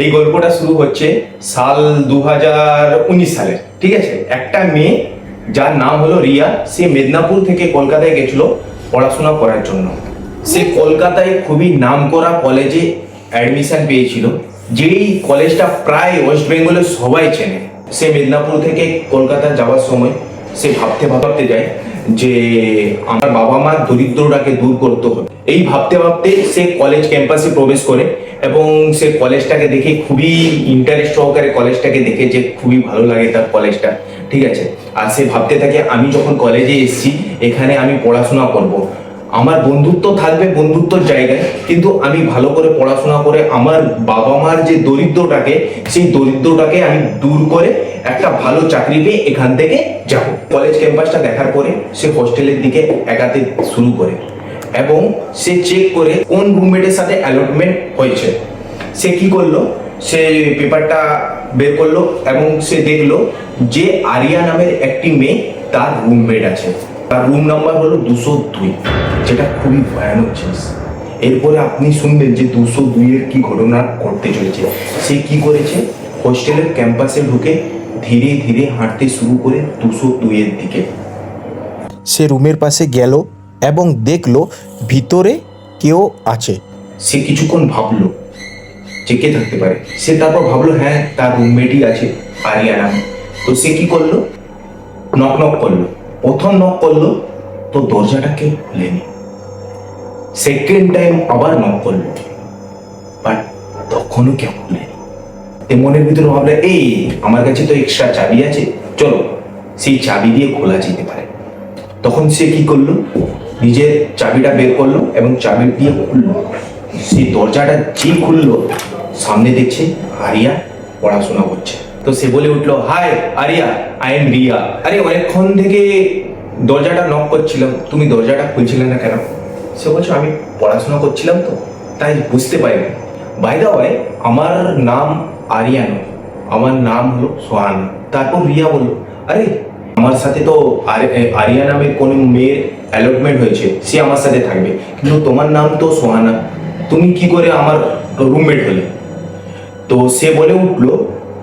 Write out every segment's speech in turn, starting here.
এই গল্পটা শুরু হচ্ছে সাল 2019 সালে। ঠিক আছে, একটা মেয়ে যার নাম হলো রিয়া, সে মেদিনীপুর থেকে কলকাতায় গেছিল পড়াশোনা করার জন্য। সে কলকাতায় খুবই নামকরা কলেজে অ্যাডমিশন পেয়েছিল, যেই কলেজটা প্রায় ওয়েস্ট বেঙ্গলের সবাই চেনে। সে মেদিনীপুর থেকে কলকাতা যাওয়ার সময় সে ভাবতে ভাবতে যায় যে আমার বাবা মার দরিদ্রটাকে দূর করতে হবে। এই ভাবতে ভাবতে সে কলেজ ক্যাম্পাসে প্রবেশ করে এবং সে কলেজটাকে দেখে খুবই ইন্টারেস্ট সহকারে কলেজটাকে দেখে যে খুবই ভালো লাগে তার কলেজটা। ঠিক আছে, আর সে ভাবতে থাকে আমি যখন কলেজে এসেছি এখানে আমি পড়াশোনা করব, আমার বন্ধুত্ব থাকবে বন্ধুত্বর জায়গায়, কিন্তু আমি ভালো করে পড়াশোনা করে আমার বাবা মার যে দরিদ্রটাকে সেই দরিদ্রটাকে আমি দূর করে একটা ভালো চাকরি পেয়ে এখান থেকে যাব। কলেজ ক্যাম্পাসটা দেখার পরে সে হোস্টেলের দিকে এগাতে শুরু করে এবং সে চেক করে কোন রুমমেটের সাথে অ্যালটমেন্ট হয়েছে। সে কি করলো, সে পেপারটা বের করলো এবং সে দেখলো যে আরিয়া নামের একটি মেয়ে তার রুমমেট আছে। তার রুম নাম্বার হলো 202, যেটা খুবই ভয়ানক জিনিস। এরপরে আপনি শুনবেন যে 202 এর কি ঘটনা ঘটতে চলেছে। সে কি করেছে, হোস্টেলের ক্যাম্পাসে ঢুকে ধীরে ধীরে হাঁটতে শুরু করে 202 এর দিকে। সে রুমের পাশে গেল এবং দেখলো ভিতরে কেউ আছে। সে কিছুক্ষণ ভাবলো যে কে থাকতে পারে। সে তারপর ভাবলো হ্যাঁ তার রুমমেটই আছে আরিয়া নামে। তো সে কি করলো, নক নক করলো। প্রথম নক করলো তো দরজাটা কেউ খুলেনি। সেকেন্ড টাইম আবার নক করলো, বাট তখনও কেউ খুলেনি। মনের ভিতরে ভাবলো এই আমার কাছে তো এক্সট্রা চাবি আছে, চলো সেই চাবি দিয়ে খোলা যেতে পারে। তখন সে কি করলো, নিজের চাবিটা বের করলো এবং চাবি দিয়ে খুললো। সেই দরজাটা যে খুললো, সামনে দেখছে আরিয়া পড়াশোনা করছে। তো সে বলে উঠলো, hi Ariya, I am Riya. আরে অনেকক্ষণ থেকে দরজাটা নক করছিলাম, তুমি দরজাটা খুলছিলে না কেন? সে বলছে আমি পড়াশোনা করছিলাম তো তাই বুঝতে পারিনি। বাই দ্য ওয়ে, আমার নাম আরিয়া নয়, আমার নাম হলো সোহানা। তারপর রিয়া বললো, আরে আমার সাথে তো আরিয়া নামের কোনো মেয়ের অ্যালটমেন্ট হয়েছে, সে আমার সাথে থাকবে, কিন্তু তোমার নাম তো সোহানা, তুমি কি করে আমার রুমমেট হলে? তো সে বলে উঠলো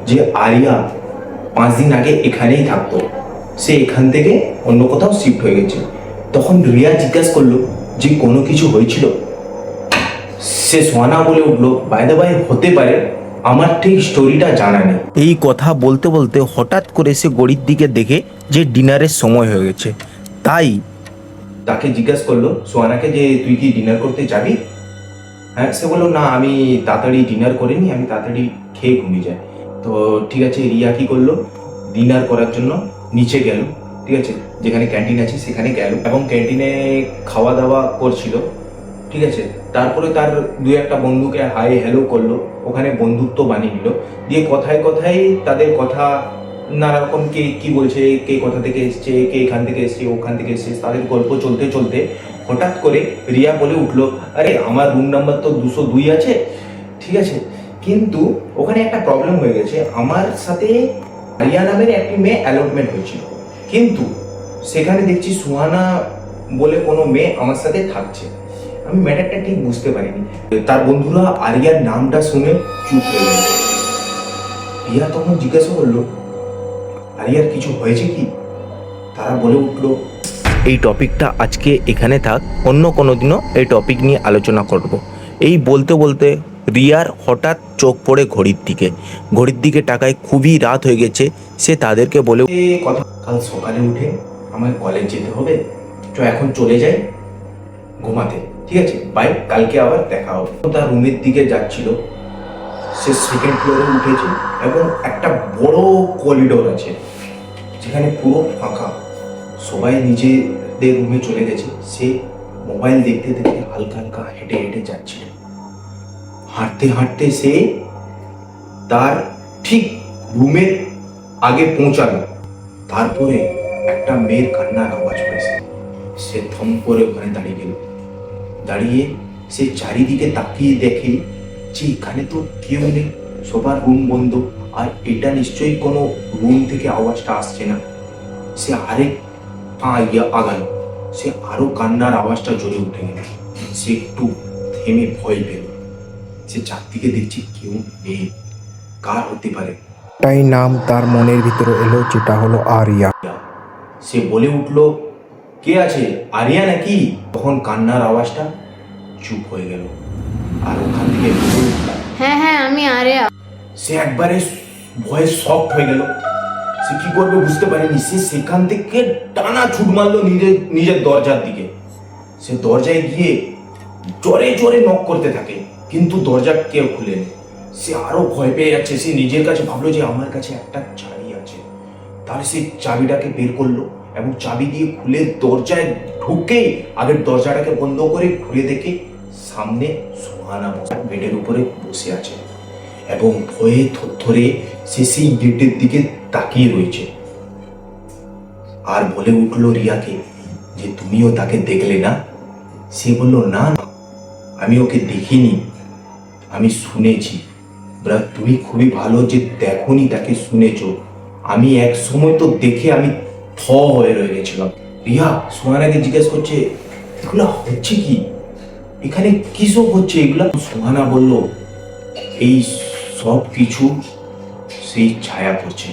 যে আরিয়া 5 দিন আগে এখানেই থাকতো, সে এখান থেকে অন্য কোথাও শিফট হয়ে গেছে। তখন রিয়া জিজ্ঞাসা করলো যে কোনো কিছু হয়েছিল? সে সোহানা বলে উঠলো, বাই দ্য বাই হতে পারে, আমার ঠিক স্টোরিটা জানা নেই। এই কথা বলতে বলতে হঠাৎ করে সে ঘড়ির দিকে দেখে যে ডিনারের সময় হয়ে গেছে। তাই তাকে জিজ্ঞাসা করলো সোহানাকে যে তুই কি ডিনার করতে যাবি? হ্যাঁ, সে বললো না আমি তাড়াতাড়ি ডিনার করিনি, আমি তাড়াতাড়ি খেয়ে ঘুমিয়ে যাই। তো ঠিক আছে, রিয়া কি করলো, ডিনার করার জন্য নিচে গেল। ঠিক আছে, যেখানে ক্যান্টিন আছে সেখানে গেল এবং ক্যান্টিনে খাওয়া দাওয়া করছিল। ঠিক আছে, তারপরে তার দু একটা বন্ধুকে হাই হ্যালো করলো, ওখানে বন্ধুত্ব বানিয়ে নিল। দিয়ে কথায় কথায় তাদের কথা নানা রকম, কে কি বলছে, কে কোথা থেকে এসছে, কে এখান থেকে এসছে, ওখান থেকে এসছে, তাদের গল্প চলতে চলতে হঠাৎ করে রিয়া বলে উঠলো, আরে আমার রুম নাম্বার তো 202 আছে। ঠিক আছে, কিন্তু ওখানে একটা প্রবলেম হয়ে গেছে, আমার সাথে রিয়া নামের একটি মেয়ে অ্যালটমেন্ট হয়েছিল, কিন্তু সেখানে দেখছি সুহানা বলে কোনো মেয়ে আমার সাথে থাকছে। আমি ম্যাটারটা ঠিক বুঝতে পারিনি। তার বন্ধুরা আরিয়ার নামটা শুনে চুপ হয়ে গেল। রিয়া তখন জিজ্ঞাসা করলো, আরিয়ার কিছু হয়েছে কি? তারা বলে উঠলো, এই টপিকটা আজকে এখানে থাক, অন্য কোনো দিনও এই টপিক নিয়ে আলোচনা করব। এই বলতে বলতে রিয়ার হঠাৎ চোখ পড়ে ঘড়ির দিকে তাকায়, খুবই রাত হয়ে গেছে। সে তাদেরকে বলে কথা কাল সকালে উঠে আমার কলেজ যেতে হবে, তো এখন চলে যাই ঘুমাতে। ঠিক আছে, বাই, কালকে আবার দেখা হবে। তার রুমের দিকে যাচ্ছিল, সে সেকেন্ড ফ্লোরে উঠেছে এবং একটা বড় করিডোর আছে যেখানে পুরো ফাঁকা, সবাই নিজেদের রুমে চলে গেছে। সে মোবাইল দেখতে দেখতে হালকা হালকা হেঁটে হেঁটে যাচ্ছিল। হাঁটতে হাঁটতে সে তার ঠিক রুমের আগে পৌঁছালো। তারপরে একটা মেয়ের কান্নার আওয়াজ পেয়েছে। সে থম করে ওখানে দাঁড়িয়ে গেল। দাঁড়িয়ে সে চারিদিকে তাকিয়ে দেখে যে এখানে তো কেউ নেই, সবার রুম বন্ধ, আর এটা নিশ্চয়ই কোনো রুম থেকে আওয়াজটা আসছে না। সে আরেক পা আগালো, সে আরো কান্নার আওয়াজটা জোরে উঠে গেল। সে একটু থেমে ভয় পেল। সে চারদিকে দেখছে কেউ নেই, কার হতে পারে। একটাই নাম তার মনের ভিতরে এলো, যেটা হলো আরিয়া। সে বলে উঠলো, কে আছে, আরিয়া নাকি? তখন কান্নার আওয়াজটা চুপ হয়ে গেল, আর ওখান থেকে হ্যাঁ হ্যাঁ আমি আরিয়া। সে একবারে ভয়ে শক হয়ে গেল। সে কি করবে বুঝতে পারেনি। সে সেখান থেকে টানা ছুট মারলো নিজের দরজার দিকে। সে দরজায় গিয়ে জোরে জোরে নক করতে থাকে, কিন্তু দরজা কেউ খুলেনি। সে আরো ভয় পেয়ে যাচ্ছে। সে নিজের কাছে ভাবলো যে আমার কাছে একটা চাবি আছে। তাহলে সে চাবিটাকে বের করলো এবং চাবি দিয়ে খুলে দরজায় ঢুকে আগের দরজাটাকে বন্ধ করে খুলে দেখে সামনে সোহানা বেডের উপরে বসে আছে এবং ভয়ে থরথরে সে সেই গেটের দিকে তাকিয়ে রয়েছে। আর বলে উঠলো রিয়াকে যে তুমিও তাকে দেখলে না? সে বলল, না না, আমি ওকে দেখিনি, আমি শুনেছি। বলে, তুমি খুবই ভালো যে দেখোনি, তাকে শুনেছো। আমি এক সময় তো দেখে আমি থ হয়ে রয়ে গেছিলাম। রিয়া সোহানাকে জিজ্ঞেস করছে, এগুলা হচ্ছে কি, এখানে কি সব হচ্ছে এগুলা? সোহানা বলল, এই সব কিছু সেই ছায়া করছে,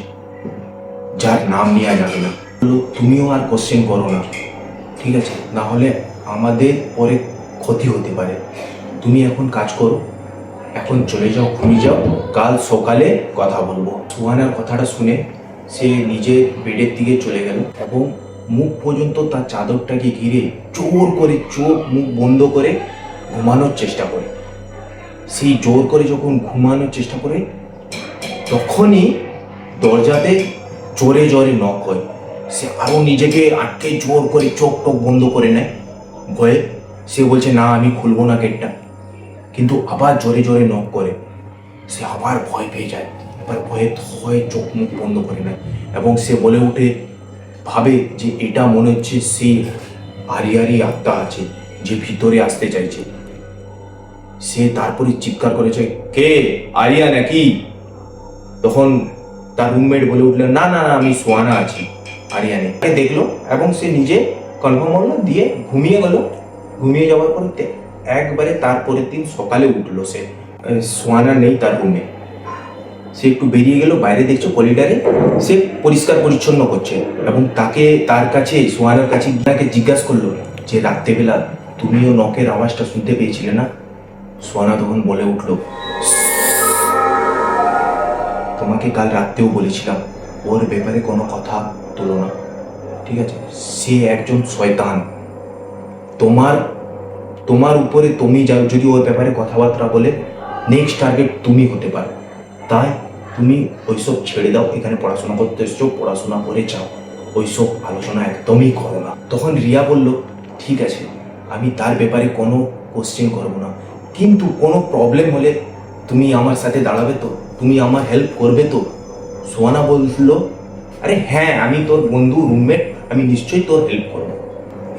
যার নাম নেওয়া যাবে না। বললো, তুমিও আর কোশ্চেন করো না, ঠিক আছে? না হলে আমাদের পরে ক্ষতি হতে পারে। তুমি এখন কাজ করো, এখন চলে যাও, ঘুমিয়ে যাও, কাল সকালে কথা বলবো। সুহানার কথাটা শুনে সে নিজে বেডের দিকে চলে গেল এবং মুখ পর্যন্ত তার চাদরটাকে ঘিরে জোর করে চোখ মুখ বন্ধ করে ঘুমানোর চেষ্টা করে। সেই জোর করে যখন ঘুমানোর চেষ্টা করে, তখনই দরজাতে জোরে জোরে নক হয়। সে আরো নিজেকে আটকে জোর করে চোখ টোক বন্ধ করে নেয় ভয়ে। সে বলছে, না আমি খুলবো না গেটটা, কিন্তু আবার জোরে জোরে নক করে। সে আবার ভয় পেয়ে যায়, এবার ভয়ে চোখ মুখ বন্ধ করে নেয় এবং সে বলে উঠে ভাবে যে এটা মনে হচ্ছে সেই আরিয়ারই আত্মা আছে যে ভিতরে আসতে চাইছে। সে তারপরে চিৎকার করেছে, কে, আরিয়া নাকি? তখন তার রুমমেট বলে উঠলেন, না না না, আমি সোহানা আছি, আরিয়া নেই। দেখলো এবং সে নিজে কনফার্ম হলো, দিয়ে ঘুমিয়ে গেল। ঘুমিয়ে যাওয়ার পর একবারে তারপরের দিন সকালে উঠলো, সে সোহানা নেই তার রুমে। সে একটু বেরিয়ে গেল, বাইরে দেখছে করিডোরে সে পরিষ্কার পরিচ্ছন্ন করছে এবং তার কাছে সোহানার কাছে তাকে জিজ্ঞাসা করলো যে রাত্রেবেলা তুমিও নখের আওয়াজটা শুনতে পেয়েছিলে না? সোহানা তখন বলে উঠলো, তোমাকে কাল রাত্রেও বলেছিলাম ওর ব্যাপারে কোনো কথা তোলো না, ঠিক আছে? সে একজন শয়তান। তোমার উপরে তুমি যাও, যদি ওর ব্যাপারে কথাবার্তা বলে নেক্সট টার্গেট তুমি হতে পারো। তাই তুমি ওইসব ছেড়ে দাও, এখানে পড়াশোনা করতে এসছো, পড়াশোনা করে যাও, ওইসব আলোচনা একদমই করো না। তখন রিয়া বলল, ঠিক আছে, আমি তার ব্যাপারে কোনো কোশ্চেন করবো না, কিন্তু কোনো প্রবলেম হলে তুমি আমার সাথে দাঁড়াবে তো, তুমি আমার হেল্প করবে তো? সোহানা বলল, আরে হ্যাঁ, আমি তোর বন্ধু, রুমমেট, আমি নিশ্চয়ই তোর হেল্প করবো।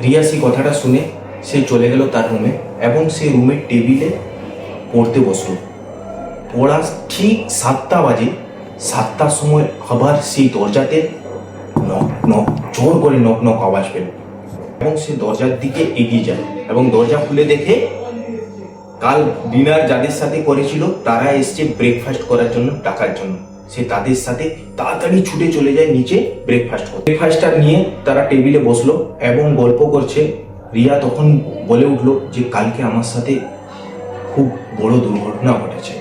রিয়া সেই কথাটা শুনে সে চলে গেল তার রুমে এবং সে রুমের টেবিলে পড়তে বসলো। পড়া ঠিক 7টা বাজে। 7টার সময় আবার সেই দরজাতে নক নক, জোর করে নক নক আওয়াজ পেল এবং সে দরজার দিকে এগিয়ে যায় এবং দরজা খুলে দেখে কাল ডিনার যাদের সাথে করেছিল তারা এসছে ব্রেকফাস্ট করার জন্য, ডাকার জন্য। সে তাদের সাথে তাড়াতাড়ি ছুটে চলে যায় নিচে ব্রেকফাস্ট করতে। ব্রেকফাস্টটা নিয়ে তারা টেবিলে বসলো এবং গল্প করছে। রিয়া তখন বলে উঠলো যে কালকে আমার সাথে খুব বড় দুর্ঘটনা ঘটেছে।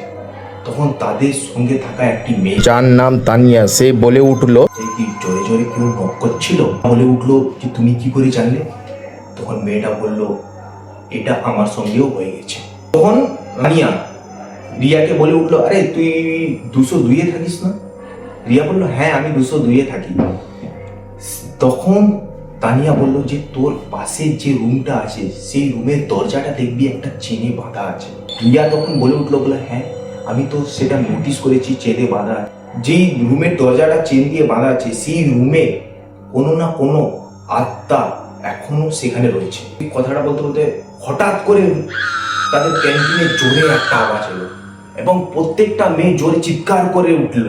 তখন তাদের সঙ্গে থাকা একটি মেয়ে, যার নাম তানিয়া, সে বলে উঠলো, কি জোরে জোরে কেউ নক করছিল। বলে উঠলো যে তুমি কি করে জানলে? তখন মেয়েটা বলল, এটা আমার সঙ্গেও হয়ে গেছে। তখন তানিয়া রিয়াকে বলে উঠলো, আরে তুই 202-এ থাকিস না? রিয়া বললো, হ্যাঁ আমি 202-এ থাকি। তখন তানিয়া বলল যে তোর পাশের যে রুমটা আছে সেই রুমের দরজাটা দেখবি একটা চেনে বাঁধা আছে। রিয়া তখন বলে উঠলো, বলে হ্যাঁ আমি তো সেটা নোটিস করেছি, চেনে বাঁধা। যেই রুমের দরজাটা চেন দিয়ে বাঁধা আছে সেই রুমে কোনো না কোনো আত্মা এখনো সেখানে রয়েছে। এই কথাটা বলতে বলতে হঠাৎ করে তাদের ক্যান্টিনে জোরে একটা আওয়াজ এলো এবং প্রত্যেকটা মেয়ে জোরে চিৎকার করে উঠল।